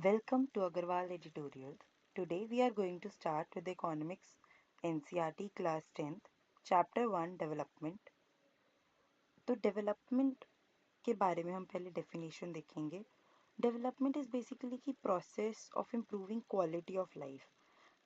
Welcome to Agarwal Editorials. Today we are going to start with Economics NCERT Class 10th, Chapter 1 Development. तो development के बारे में हम पहले डेफिनेशन देखेंगे. डेवलपमेंट इज बेसिकली की process of improving quality of life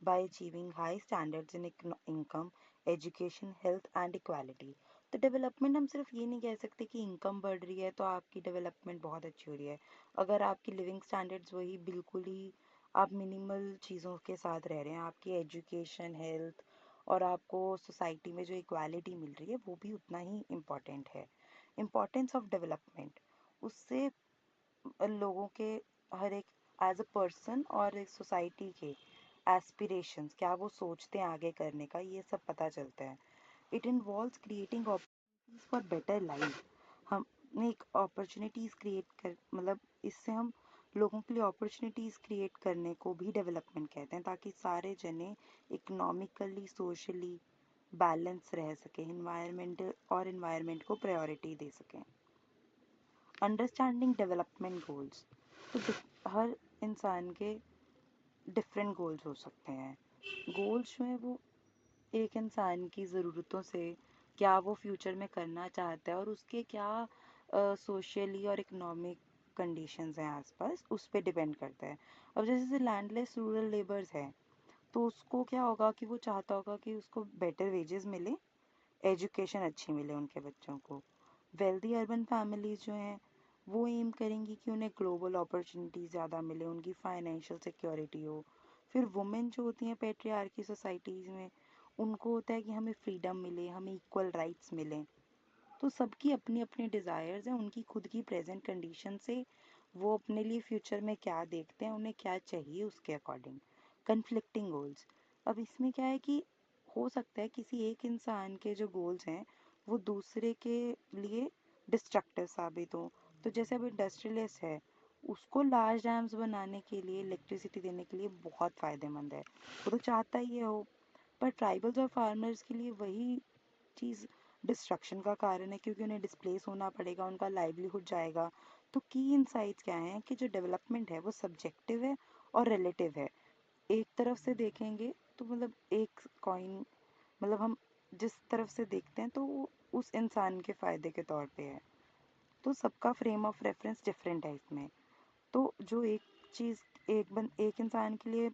by achieving high standards in income, education, health and equality. तो development हम सिर्फ ये नहीं कह सकते कि इनकम बढ़ रही है तो आपकी डेवलपमेंट बहुत अच्छी हो रही है. अगर आपकी लिविंग स्टैंडर्ड्स वही बिल्कुल ही आप मिनिमल चीज़ों के साथ रह रहे हैं, आपकी एजुकेशन, हेल्थ और आपको सोसाइटी में जो इक्वालिटी मिल रही है वो भी उतना ही इम्पॉर्टेंट है. इम्पॉर्टेंस ऑफ डेवलपमेंट उससे लोगों के हर एक एज अ पर्सन और एक सोसाइटी के एस्पिरेशंस क्या वो सोचते हैं आगे करने का, ये सब पता चलता है. It involves creating opportunities for better life. हम एक अपॉर्चुनिटीज क्रिएट कर मतलब इससे हम लोगों के लिए अपॉर्चुनिटीज क्रिएट करने को भी डेवलपमेंट कहते हैं ताकि सारे जने इकोनॉमिकली सोशली बैलेंस रह सकें, इन्वायरमेंट को प्रायोरिटी दे सकें. Understanding development goals. तो हर इंसान के डिफरेंट गोल्स हो सकते हैं. गोल्स जो है वो एक इंसान की ज़रूरतों से क्या वो फ्यूचर में करना चाहता है और उसके क्या सोशली और इकोनॉमिक कंडीशंस हैं आसपास, उस पर डिपेंड करता है. अब जैसे लैंडलेस रूरल लेबर्स है तो उसको क्या होगा कि वो चाहता होगा कि उसको बेटर वेजेस मिले, एजुकेशन अच्छी मिले उनके बच्चों को. वेल्दी अर्बन फैमिलीज जो हैं वो एम करेंगी कि उन्हें ग्लोबल अपॉर्चुनिटी ज़्यादा मिले, उनकी फाइनेंशियल सिक्योरिटी हो. फिर वुमेन जो होती हैं पेट्रियार्की सोसाइटीज़ में, उनको होता है कि हमें फ्रीडम मिले, हमें इक्वल राइट्स मिलें. तो सबकी अपनी अपनी डिज़ायर्स हैं, उनकी खुद की प्रेजेंट कंडीशन से वो अपने लिए फ्यूचर में क्या देखते हैं, उन्हें क्या चाहिए उसके अकॉर्डिंग. Conflicting goals. अब इसमें क्या है कि हो सकता है किसी एक इंसान के जो गोल्स हैं वो दूसरे के लिए डिस्ट्रक्टिव साबित हो. तो जैसे अब इंडस्ट्रियलिस्ट है, उसको लार्ज डैम्स बनाने के लिए, इलेक्ट्रिसिटी देने के लिए बहुत फ़ायदेमंद है, वो तो चाहता ही है हो. पर ट्राइबल्स और फार्मर्स के लिए वही चीज़ डिस्ट्रक्शन का कारण है क्योंकि उन्हें डिस्प्लेस होना पड़ेगा, उनका लाइवलीहुड जाएगा. तो की इनसाइट्स क्या हैं कि जो डेवलपमेंट है वो सब्जेक्टिव है और रिलेटिव है. एक तरफ से देखेंगे तो मतलब एक कॉइन, मतलब हम जिस तरफ से देखते हैं तो वो उस इंसान के फ़ायदे के तौर पे है. तो सबका फ्रेम ऑफ रेफरेंस डिफरेंट है इसमें. तो जो एक चीज़ एक इंसान के लिए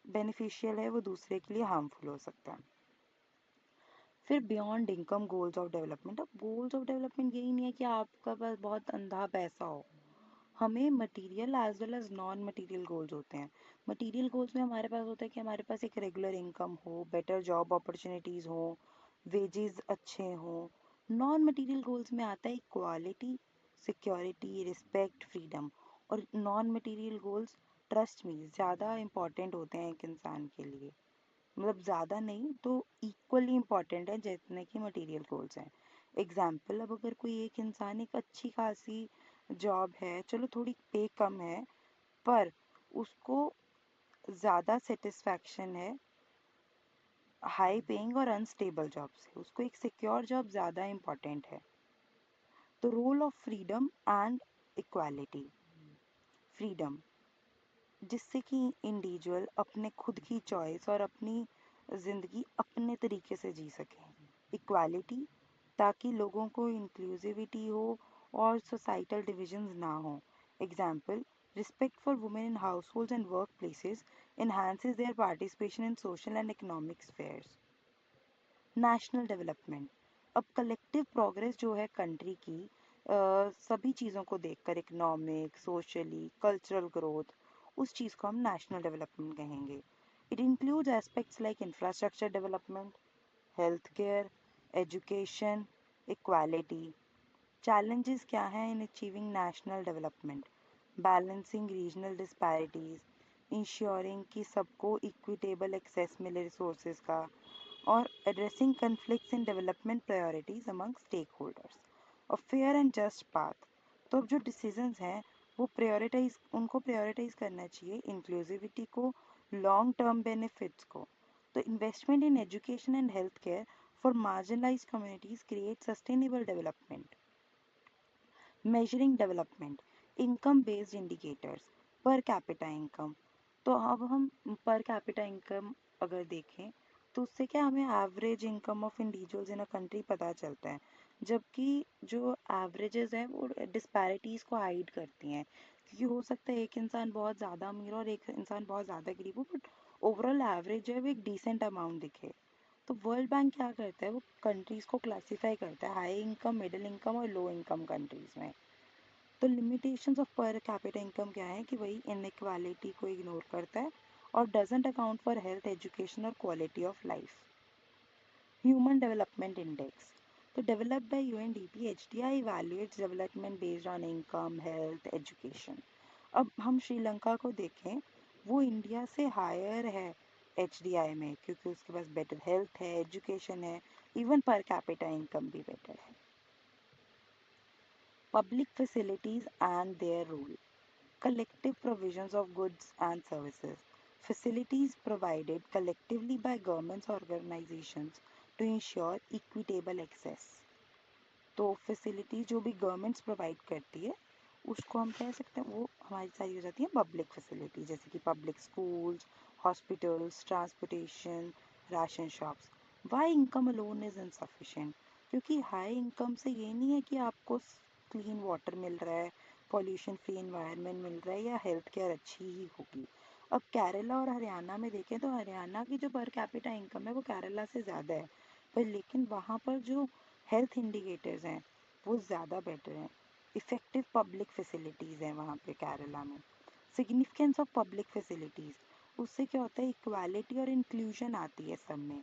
बेनिफिशियल है वो दूसरे के लिए हार्मफुल हो सकता है. फिर beyond income goals of development. अब गोल्स ऑफ डेवलपमेंट यही नहीं है कि आपका पास बहुत अंधा पैसा हो. हमें material as well as non material goals होते हैं. मटेरियल गोल्स में हमारे पास होता है कि हमारे पास एक रेगुलर इनकम हो, बेटर जॉब अपॉर्चुनिटीज़ हो, वेजेस अच्छे हों. नॉन मटेरियल गोल्स में आता है इक्वालिटी, सिक्योरिटी, रिस्पेक्ट, फ्रीडम. और non material goals, trust me, ज़्यादा इम्पॉर्टेंट होते हैं एक इंसान के लिए. मतलब ज़्यादा नहीं तो इक्वली इम्पॉर्टेंट है जितने की मटेरियल गोल्स हैं. एग्जाम्पल, अब अगर कोई एक इंसान एक अच्छी खासी जॉब है, चलो थोड़ी पे कम है, पर उसको ज़्यादा सेटिस्फैक्शन है हाई पेइंग और अनस्टेबल जॉब से, उसको एक सिक्योर जॉब ज़्यादा इम्पॉर्टेंट है. तो role of freedom and equality. Freedom जिससे कि इंडिविजुअल अपने खुद की चॉइस और अपनी ज़िंदगी अपने तरीके से जी सकें. इक्वालिटी ताकि लोगों को इंक्लूसिविटी हो और सोसाइटल डिविजन्स ना हो. Example, respect for women in house hold and work places enhances their participation in social and economic spheres. National development. अब कलेक्टिव प्रोग्रेस जो है कंट्री की, सभी चीज़ों को देखकर, इकोनॉमिक, सोशली, कल्चरल ग्रोथ, उस चीज़ को हम नेशनल डेवलपमेंट कहेंगे. It includes aspects like infrastructure development, health care, education, equality. Challenges क्या हैं in achieving national development? Balancing regional disparities, ensuring कि सबको इक्विटेबल एक्सेस मिले रिसोर्सेज का, और addressing conflicts in development priorities among stakeholders. और fair and just path. तो अब जो डिसीजंस हैं वो प्रायोरिटाइज करना चाहिए इंक्लूसिविटी को, लॉन्ग टर्म बेनिफिट्स को. तो investment in education and health care for marginalised communities create sustainable development. Measuring development. Income based indicators, per capita income. तो अब हम पर कैपिटा इनकम अगर देखें तो उससे क्या हमें average income of individuals in a country पता चलता है, जबकि जो एवरेजेस हैं वो डिस्पैरिटीज़ को हाइड करती हैं, क्योंकि हो सकता है एक इंसान बहुत ज़्यादा अमीर और एक इंसान बहुत ज़्यादा गरीब हो, बट ओवरऑल एवरेज जो है वो एक डिसेंट अमाउंट दिखे। तो वर्ल्ड बैंक क्या करता है, वो कंट्रीज़ को क्लासीफाई करता है हाई इनकम, मिडिल इनकम और लो इनकम कंट्रीज़ में। तो limitations of per capita income क्या है कि वही इनइक्वालिटी को इग्नोर करता है और doesn't account for health, education और quality of life. Human development index, तो developed by UNDP, HDI evaluates development based on income, health, education. अब हम श्रीलंका को देखें, वो इंडिया से हायर है एचडीआई में, क्योंकि उसके पास बेटर हेल्थ है, एजुकेशन है, इवन पर कैपिटा इनकम भी बेटर है। Public facilities and their role. Collective provisions of goods and services. Facilities provided collectively by governments or organizations to ensure equitable access. तो facility जो भी governments provide करती है उसको हम कह सकते हैं वो हमारी सारी हो जाती है पब्लिक फैसिलिटी, जैसे कि public schools, hospitals, transportation, ration shops. Why income alone is insufficient, क्योंकि हाई इनकम से ये नहीं है कि आपको क्लीन वाटर मिल रहा है, पॉल्यूशन फ्री इन्वायरमेंट मिल रहा है या हेल्थ केयर अच्छी ही होगी। अब केरला और हरियाणा में देखें तो हरियाणा की जो पर कैपिटा इनकम है वो केरला से ज़्यादा है, पर लेकिन वहाँ पर जो हेल्थ इंडिकेटर्स हैं वो ज़्यादा बेटर हैं। इफ़ेक्टिव पब्लिक फैसिलिटीज़ हैं वहाँ पे केरला में। सिग्निफिकेंस ऑफ पब्लिक फैसिलिटीज़, उससे क्या होता है इक्वालिटी और इंक्लूजन आती है सब में,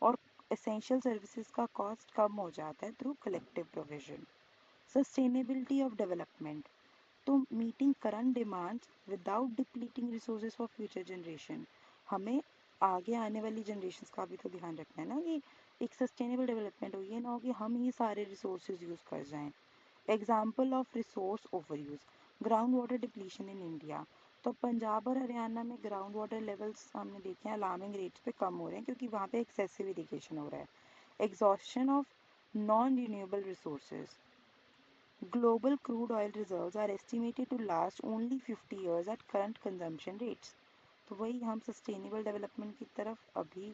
और एसेंशियल सर्विसेज का कॉस्ट कम हो जाता है through collective provision. Sustainability of development, तो meeting current demands without depleting resources for future generation. हमें आगे आने वाली जनरेशन का भी तो ध्यान रखना है ना, कि एक सस्टेनेबल डेवलपमेंट हो, ये ना हो कि हम ही सारे रिसोर्सेज यूज़ कर जाएं। Example of resource over use, ground water depletion in India. तो पंजाब और हरियाणा में ग्राउंड वाटर लेवल्स हमने देखे हैं अलार्मिंग रेट्स पे कम हो रहे हैं, क्योंकि वहाँ पे एक्सेसिव इरिगेशन हो रहा है। Exhaustion of non renewable resources, global crude oil reserves are estimated to last only 50 years at current consumption rates। तो वही हम सस्टेनेबल डेवलपमेंट की तरफ अभी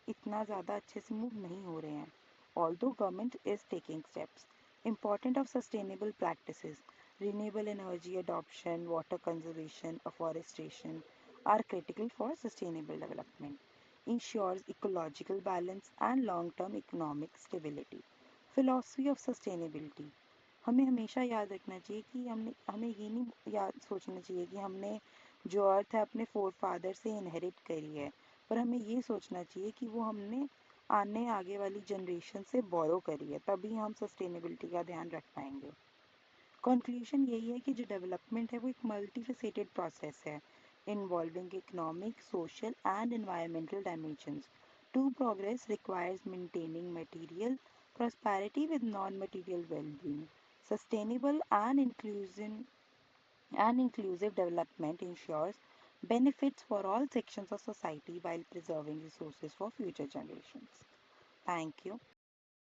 इतना ज़्यादा अच्छे से मूव नहीं हो रहे हैं, although government is taking steps. Important of sustainable practices, renewable energy adoption, water conservation, afforestation are critical for sustainable development, ensures ecological balance and long-term economic stability। philosophy of sustainability, हमें हमेशा याद रखना चाहिए कि हमने हमें ये नहीं याद सोचना चाहिए कि हमने जो अर्थ है अपने फोर फादर से इनहेरिट करी है, पर हमें ये सोचना चाहिए कि वो हमने आगे वाली जनरेशन से बोरो करी है, तभी हम सस्टेनेबिलिटी का ध्यान रख पाएंगे। कंक्लूजन यही है कि जो डेवलपमेंट है वो एक मल्टीफेसेटेड प्रोसेस है, involving economic, social and environmental dimensions. True progress requires maintaining material prosperity with non-material well-being. Sustainable and inclusive development ensures benefits for all sections of society while preserving resources for future generations. Thank you.